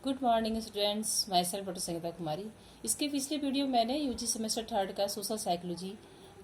Good morning students, myself doctor Sangita Kumari. इसके पिछले video मैंने यूजी सेमेस्टर थर्ड का सोशल साइकोलॉजी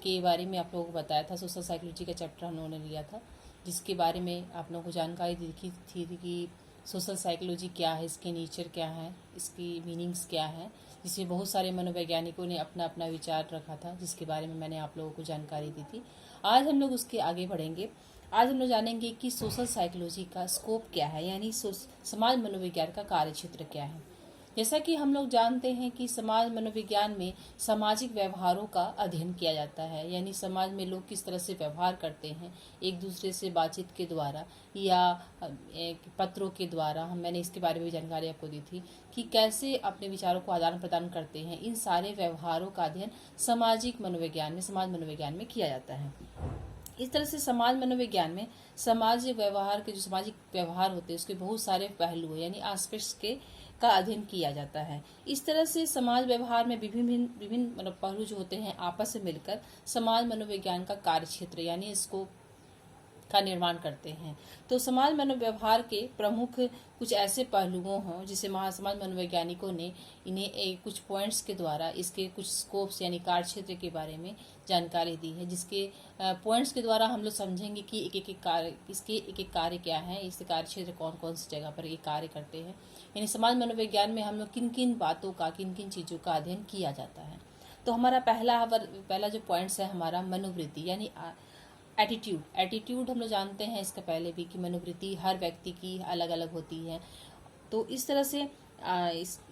के बारे में आप लोगों को बताया था। सोशल साइकोलॉजी का चैप्टर हम लोगों ने लिया था, जिसके बारे में आप लोगों को जानकारी दी थी कि सोशल साइकोलॉजी क्या है, इसके नेचर क्या है, इसकी मीनिंग्स क्या है, जिसमें बहुत सारे मनोवैज्ञानिकों ने अपना अपना विचार रखा था, जिसके बारे में मैंने आप लोगों को जानकारी दी थी। आज हम लोग उसके आगे बढ़ेंगे। आज हम लोग जानेंगे कि सोशल साइकोलॉजी का स्कोप क्या है, यानी समाज मनोविज्ञान का कार्यक्षेत्र क्या है। जैसा कि हम लोग जानते हैं कि समाज मनोविज्ञान में सामाजिक व्यवहारों का अध्ययन किया जाता है, यानी समाज में लोग किस तरह से व्यवहार करते हैं एक दूसरे से बातचीत के द्वारा या पत्रों के द्वारा। मैंने इसके बारे में भी जानकारी आपको दी थी कि कैसे अपने विचारों को आदान प्रदान करते हैं। इन सारे व्यवहारों का अध्ययन सामाजिक मनोविज्ञान में, समाज मनोविज्ञान में किया जाता है। इस तरह से समाज मनोविज्ञान में समाज व्यवहार के जो सामाजिक व्यवहार होते हैं उसके बहुत सारे पहलू यानी एस्पेक्ट्स के का अध्ययन किया जाता है। इस तरह से समाज व्यवहार में विभिन्न विभिन्न पहलू जो होते हैं आपस में मिलकर समाज मनोविज्ञान का कार्यक्षेत्र यानी इसको का निर्माण करते हैं। तो समाज मनोव्यवहार के प्रमुख कुछ ऐसे पहलुओं हों जिसे समाज मनोवैज्ञानिकों ने इन्हें कुछ पॉइंट्स के द्वारा इसके कुछ स्कोप्स यानी कार्यक्षेत्र के बारे में जानकारी दी है, जिसके पॉइंट्स के द्वारा हम लोग समझेंगे कि एक एक कार्य क्या है, इस कार्यक्षेत्र कौन कौन सी जगह पर ये कार्य करते हैं। यानी समाज मनोविज्ञान में हम लोग किन किन बातों का, किन किन चीज़ों का अध्ययन किया जाता है। तो हमारा पहला जो पॉइंट्स है हमारा मनोवृत्ति यानी एटीट्यूड हम लोग जानते हैं इसका पहले भी कि मनोवृत्ति हर व्यक्ति की अलग अलग होती है। तो इस तरह से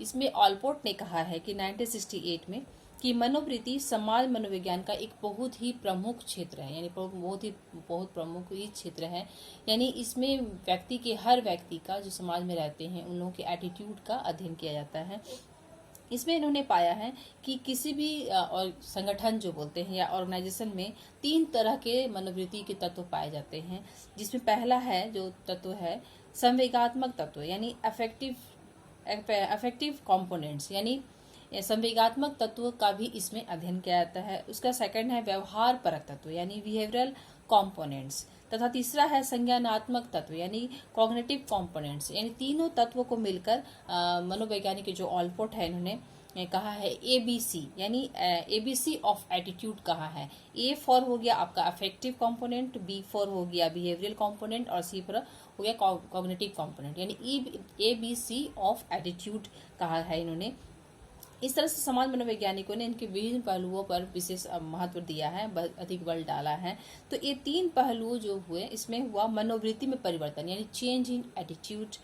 इसमें ऑलपोर्ट ने कहा है कि 1968 में कि मनोवृत्ति समाज मनोविज्ञान का एक बहुत ही प्रमुख क्षेत्र है, यानी बहुत प्रमुख ही क्षेत्र है। यानी इसमें हर व्यक्ति का जो समाज में रहते हैं उन लोगों के एटीट्यूड का अध्ययन किया जाता है। इसमें इन्होंने पाया है कि किसी भी और संगठन जो बोलते हैं या ऑर्गेनाइजेशन में 3 तरह के मनोवृत्ति के तत्व पाए जाते हैं, जिसमें पहला है जो तत्व है संवेगात्मक तत्व यानी अफेक्टिव कंपोनेंट्स, यानी संवेगात्मक तत्व का भी इसमें अध्ययन किया जाता है। उसका सेकंड है व्यवहार परक तत्व यानी बिहेवियरल कंपोनेंट्स, तथा तीसरा है संज्ञानात्मक तत्व यानी कॉग्निटिव कंपोनेंट्स। यानी तीनों तत्वों को मिलकर मनोवैज्ञानिक जो ऑलपोर्ट है इन्होंने कहा है ABC यानी ABC ऑफ एटीट्यूड कहा है। A फॉर हो गया आपका अफेक्टिव कंपोनेंट, B फॉर हो गया बिहेवियरल कंपोनेंट और C फॉर हो गया कॉग्निटिव कंपोनेंट, यानी ABC ऑफ एटीट्यूड कहा है इन्होंने। इस तरह से समाज मनोवैज्ञानिकों ने इनके विभिन्न पहलुओं पर विशेष महत्व दिया है, अधिक बल डाला है। तो ये 3 पहलू जो हुए इसमें हुआ मनोवृत्ति में परिवर्तन यानी चेंज इन एटीट्यूड।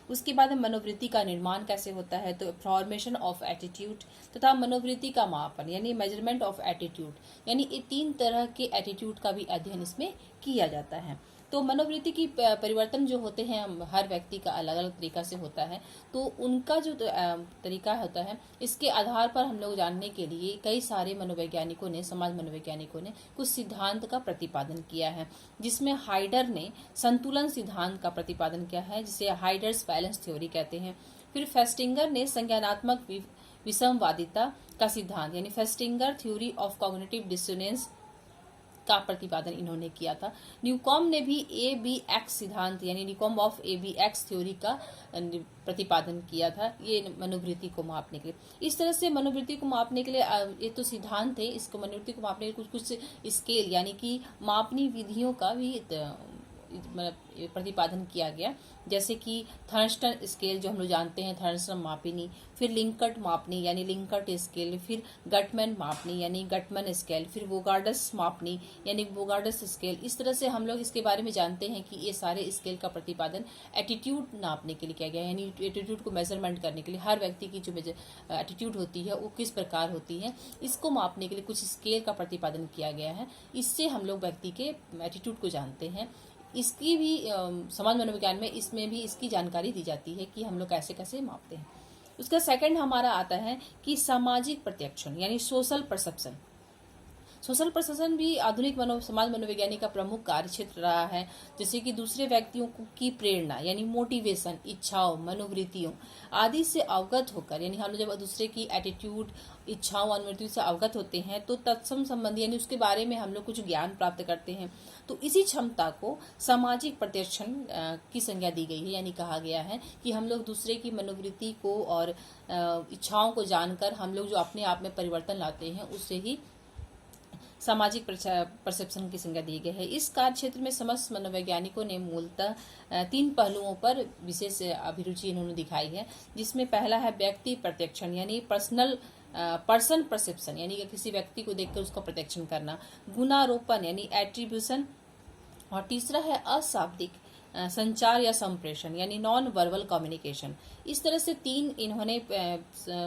उसके बाद मनोवृत्ति का निर्माण कैसे होता है, तो फॉर्मेशन ऑफ एटीट्यूड, तथा मनोवृत्ति का मापन यानी मेजरमेंट ऑफ एटीट्यूड। यानी ये 3 तरह के एटीट्यूड का भी अध्ययन इसमें किया जाता है। तो मनोवृत्ति की परिवर्तन जो होते हैं हर व्यक्ति का अलग अलग तरीका से होता है। तो उनका जो तरीका होता है इसके आधार पर हम लोग जानने के लिए कई सारे मनोवैज्ञानिकों ने, समाज मनोवैज्ञानिकों ने कुछ सिद्धांत का प्रतिपादन किया है, जिसमें हाइडर ने संतुलन सिद्धांत का प्रतिपादन किया है, जिसे हाइडर्स बैलेंस थ्योरी कहते हैं। फिर फेस्टिंगर ने संज्ञानात्मक विषमवादिता का सिद्धांत यानी Festinger theory of cognitive dissonance का प्रतिपादन इन्होंने किया था। न्यूकॉम ने भी ABX सिद्धांत यानी न्यूकॉम ऑफ ABX थ्योरी का प्रतिपादन किया था, ये मनोवृत्ति को मापने के लिए। इस तरह से मनोवृत्ति को मापने के लिए ये तो सिद्धांत थे, इसको मनोवृत्ति को मापने के लिए कुछ स्केल यानी कि मापनी विधियों का भी प्रतिपादन किया गया, जैसे कि थर्स्टन स्केल जो हम लोग जानते हैं, थर्स्टन मापिनी, फिर लिंकट मापनी यानी लिंकट स्केल, फिर गटमैन मापनी यानी गटमैन स्केल, फिर वोगार्डस मापनी यानी वोगार्डस स्केल। इस तरह से हम लोग इसके बारे में जानते हैं कि ये सारे स्केल का प्रतिपादन एटीट्यूड नापने के लिए किया गया, यानी एटीट्यूड को मेजरमेंट करने के लिए हर व्यक्ति की जो एटीट्यूड होती है वो किस प्रकार होती है, इसको मापने के लिए कुछ स्केल का प्रतिपादन किया गया है। इससे हम लोग व्यक्ति के एटीट्यूड को जानते हैं। इसकी भी समाज मनोविज्ञान में इसमें भी इसकी जानकारी दी जाती है कि हम लोग कैसे कैसे मापते हैं। उसका सेकंड हमारा आता है कि सामाजिक प्रत्यक्षण यानी सोशल परसेप्शन। सोशल प्रशासन भी आधुनिक समाज मनोविज्ञानी का प्रमुख कार्य क्षेत्र रहा है, जैसे कि दूसरे व्यक्तियों की प्रेरणा यानी मोटिवेशन, इच्छाओं, मनोवृत्तियों आदि से अवगत होकर, यानी हम लोग जब दूसरे की एटीट्यूड, इच्छाओं, अनुवृत्तियों से अवगत होते हैं तो तत्सम संबंधी यानी उसके बारे में हम लोग कुछ ज्ञान प्राप्त करते हैं। तो इसी क्षमता को सामाजिक प्रत्यक्षण की संज्ञा दी गई है, यानी कहा गया है कि हम लोग दूसरे की मनोवृत्ति को और इच्छाओं को जानकर हम लोग जो अपने आप में परिवर्तन लाते हैं उससे ही सामाजिक परसेप्शन की संज्ञा दी गई है। इस कार्य क्षेत्र में समस्त मनोवैज्ञानिकों ने मूलतः 3 पहलुओं पर विशेष अभिरुचि इन्होंने दिखाई है, जिसमें पहला है व्यक्ति प्रत्यक्षण यानी पर्सन परसेप्शन, यानी कि किसी व्यक्ति को देखकर उसका प्रत्यक्षण करना, गुणारोपण यानी एट्रीब्यूशन, और तीसरा है अशाब्दिक संचार या संप्रेषण यानी नॉन वर्बल कम्युनिकेशन। इस तरह से इन्होंने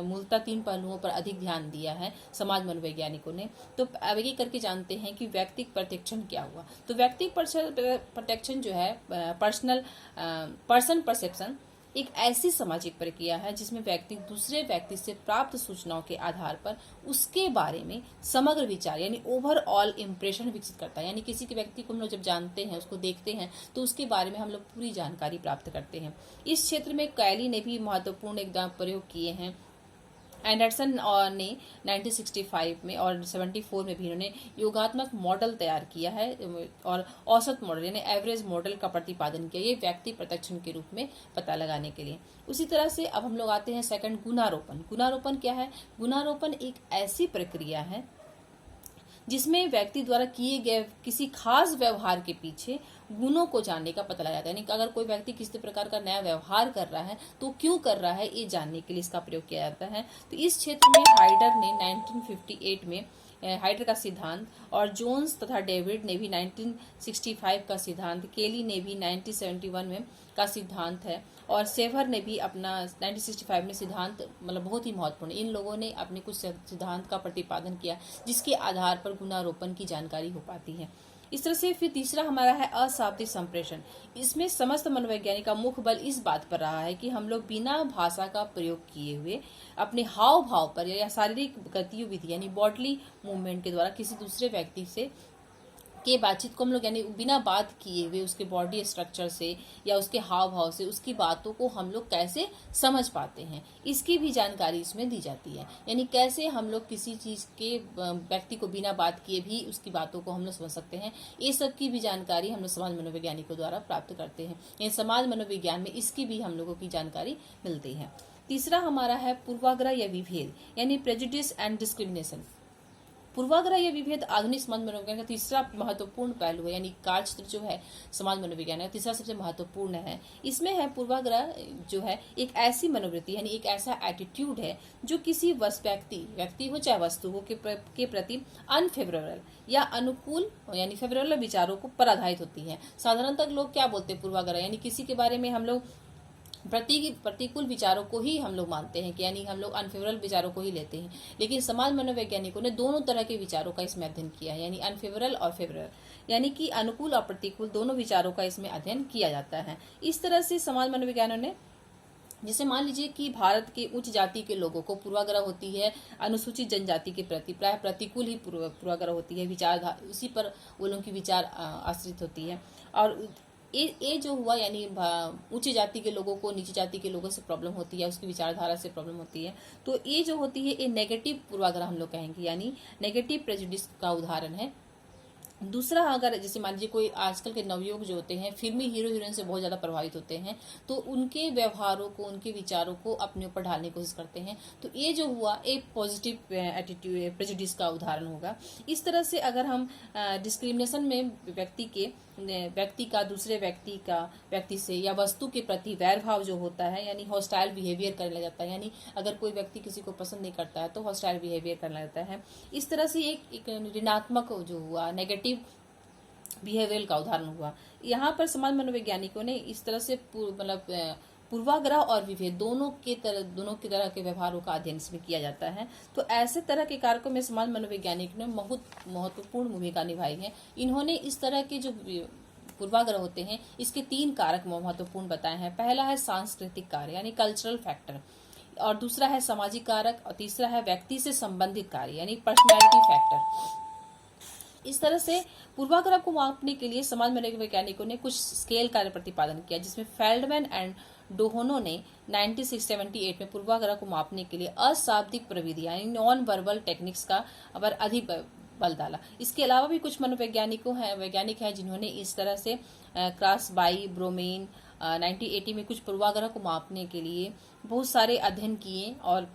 मूलतः 3 पहलुओं पर अधिक ध्यान दिया है समाज मनोवैज्ञानिकों ने। तो अब ये करके जानते हैं कि व्यक्तिक प्रत्यक्षण क्या हुआ। तो व्यक्तिक प्रत्यक्षण जो है पर्सन परसेप्शन एक ऐसी सामाजिक प्रक्रिया है जिसमें व्यक्ति दूसरे व्यक्ति से प्राप्त सूचनाओं के आधार पर उसके बारे में समग्र विचार यानी ओवरऑल इम्प्रेशन विकसित करता है। यानी किसी के व्यक्ति को हम लोग जब जानते हैं, उसको देखते हैं, तो उसके बारे में हम लोग पूरी जानकारी प्राप्त करते हैं। इस क्षेत्र में कैली ने भी महत्वपूर्ण एकदम प्रयोग किए हैं। एंडरसन ने 1965 में और 74 में भी इन्होंने योगात्मक मॉडल तैयार किया है और औसत मॉडल यानी एवरेज मॉडल का प्रतिपादन किया, ये व्यक्ति प्रत्यक्षण के रूप में पता लगाने के लिए। उसी तरह से अब हम लोग आते हैं सेकंड, गुणारोपण। गुणारोपण क्या है? गुणारोपण एक ऐसी प्रक्रिया है जिसमें व्यक्ति द्वारा किए गए किसी खास व्यवहार के पीछे गुणों को जानने का पता लगाया जाता है। यानी अगर कोई व्यक्ति किसी प्रकार का नया व्यवहार कर रहा है तो क्यों कर रहा है, ये जानने के लिए इसका प्रयोग किया जाता है। तो इस क्षेत्र में हाइडर ने 1958 में हाइडर का सिद्धांत, और जोन्स तथा डेविड ने भी 1965 का सिद्धांत, केली ने भी 1971 में का सिद्धांत है, और सेवर ने भी अपना 1965 में सिद्धांत, मतलब बहुत ही महत्वपूर्ण, इन लोगों ने अपने कुछ सिद्धांत का प्रतिपादन किया जिसके आधार पर गुणारोपण की जानकारी हो पाती है। इस तरह से फिर तीसरा हमारा है अशाब्दिक संप्रेषण। इसमें समस्त मनोवैज्ञानिक का मुख्य बल इस बात पर रहा है कि हम लोग बिना भाषा का प्रयोग किए हुए अपने हाव भाव पर या शारीरिक गतिविधि यानी बॉडली मूवमेंट के द्वारा किसी दूसरे व्यक्ति से के बातचीत को हम लोग यानी बिना बात किए हुए उसके बॉडी स्ट्रक्चर से या उसके हाव भाव से उसकी बातों को हम लोग कैसे समझ पाते हैं, इसकी भी जानकारी इसमें दी जाती है। यानी कैसे हम लोग किसी चीज के व्यक्ति को बिना बात किए भी उसकी बातों को हम लोग समझ सकते हैं, ये सब की भी जानकारी हम लोग समाज मनोवैज्ञानिकों द्वारा प्राप्त करते हैं। यानी समाज मनोविज्ञान में इसकी भी हम लोगों की जानकारी मिलती है। तीसरा हमारा है पूर्वाग्रह या विभेद यानी प्रेजुडिस एंड डिस्क्रिमिनेशन। पूर्वाग्रह या विभेद आधुनिक समाज मनोविज्ञान का तीसरा महत्वपूर्ण पहलू है, यानी कार्यक्षेत्र जो है समाज मनोविज्ञान का तीसरा सबसे महत्वपूर्ण है। इसमें है पूर्वाग्रह जो है एक ऐसी मनोवृत्ति यानी एक ऐसा एटीट्यूड है जो किसी व्यक्ति हो चाहे वस्तु हो के प्रति अनफेवरेबल या अनुकूल यानी फेवरेबल विचारों को पर आधारित होती है। साधारणतः लोग क्या बोलते हैं पूर्वाग्रह यानी किसी के बारे में हम लोग प्रतिकूल विचारों को ही हम लोग मानते हैं कि यानी हम लोग अनफेवरेबल विचारों को ही लेते हैं, लेकिन समाज मनोवैज्ञानिकों ने दोनों तरह के विचारों का इसमें अध्ययन किया है, यानी अनफेवरेबल और फेवरेबल यानी कि अनुकूल और प्रतिकूल दोनों विचारों का इसमें अध्ययन किया जाता है। इस तरह से समाज मनोविज्ञानों ने, जैसे मान लीजिए कि भारत के उच्च जाति के लोगों को पूर्वाग्रह होती है अनुसूचित जनजाति के प्रति प्राय प्रतिकूल ही पूर्वाग्रह होती है, विचार उसी पर वो लोगों की विचार आश्रित होती है। और ये जो हुआ यानी उच्च जाति के लोगों को नीची जाति के लोगों से प्रॉब्लम होती है, उसकी विचारधारा से प्रॉब्लम होती है, तो ये जो होती है ये नेगेटिव पूर्वाग्रह हम लोग कहेंगे, यानी नेगेटिव प्रेजुडिस का उदाहरण है। दूसरा, अगर जैसे मान लीजिए कोई आजकल के नवयुवक जो होते हैं फिल्मी हीरो हीरोइन से बहुत ज्यादा प्रभावित होते हैं, तो उनके व्यवहारों को उनके विचारों को अपने ऊपर ढालने की कोशिश करते हैं, तो ये जो हुआ एक पॉजिटिव एटीट्यूड प्रेजुडिस का उदाहरण होगा। इस तरह से अगर हम डिस्क्रिमिनेशन में व्यक्ति का दूसरे व्यक्ति से या वस्तु के प्रति वैर भाव जो होता है यानी हॉस्टाइल बिहेवियर करने लग जाता है, यानी अगर कोई व्यक्ति किसी को पसंद नहीं करता है तो हॉस्टाइल बिहेवियर करने लगता है। इस तरह से एक ऋणात्मक जो हुआ नेगेटिव बिहेवियर का उदाहरण हुआ। यहाँ पर समाज मनोवैज्ञानिकों ने इस तरह से मतलब पूर्वाग्रह और विभेद दोनों की तरह के व्यवहारों का अध्ययन इसमें किया जाता है। तो ऐसे तरह के कारकों में समाज मनोवैज्ञानिक ने बहुत महत्वपूर्ण भूमिका निभाई है। इन्होंने इस तरह के जो पूर्वाग्रह होते हैं इसके 3 कारक महत्वपूर्ण बताए हैं। पहला है सांस्कृतिक कार्य यानी कल्चरल फैक्टर, और दूसरा है सामाजिक कारक, और तीसरा है व्यक्ति से संबंधित कार्य यानी पर्सनैलिटी फैक्टर। इस तरह से पूर्वाग्रह को मापने के लिए समाज मनोवैज्ञानिकों ने कुछ स्केल का प्रतिपादन किया, जिसमें फेल्डमैन एंड डोहोनो ने 1978 में पूर्वाग्रह को मापने के लिए अशाब्दिक प्रविधि यानी नॉन वर्बल टेक्निक्स का पर अधिक बल डाला। इसके अलावा भी कुछ वैज्ञानिक हैं जिन्होंने इस तरह से क्रासबाई, ब्रोमेन 1980 में कुछ पूर्वाग्रह को मापने के लिए बहुत सारे अध्ययन किए और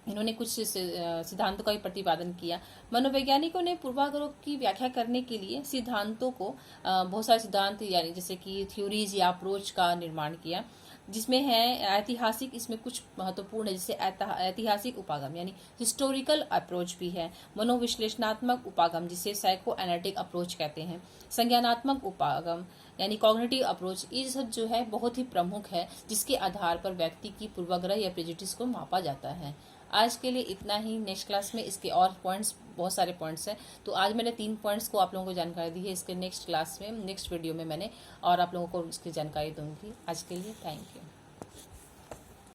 इन्होंने कुछ सिद्धांतों का भी प्रतिपादन किया। मनोवैज्ञानिकों ने पूर्वाग्रह की व्याख्या करने के लिए सिद्धांतों को बहुत सारे सिद्धांत यानी जैसे कि थ्योरीज या अप्रोच का निर्माण किया, जिसमें है ऐतिहासिक, इसमें कुछ महत्वपूर्ण है जैसे ऐतिहासिक उपागम यानी हिस्टोरिकल अप्रोच भी है, मनोविश्लेषणात्मक उपागम जिसे साइको एनालिटिक अप्रोच कहते हैं, संज्ञानात्मक उपागम यानी कॉग्निटिव अप्रोच। ये सब जो है बहुत ही प्रमुख है जिसके आधार पर व्यक्ति की पूर्वाग्रह या प्रेजुडिस को मापा जाता है। आज के लिए इतना ही। नेक्स्ट क्लास में इसके और पॉइंट्स, बहुत सारे पॉइंट्स हैं, तो आज मैंने 3 पॉइंट्स को आप लोगों को जानकारी दी है। इसके नेक्स्ट क्लास में, नेक्स्ट वीडियो में मैंने और आप लोगों को इसकी जानकारी दूंगी। आज के लिए थैंक यू।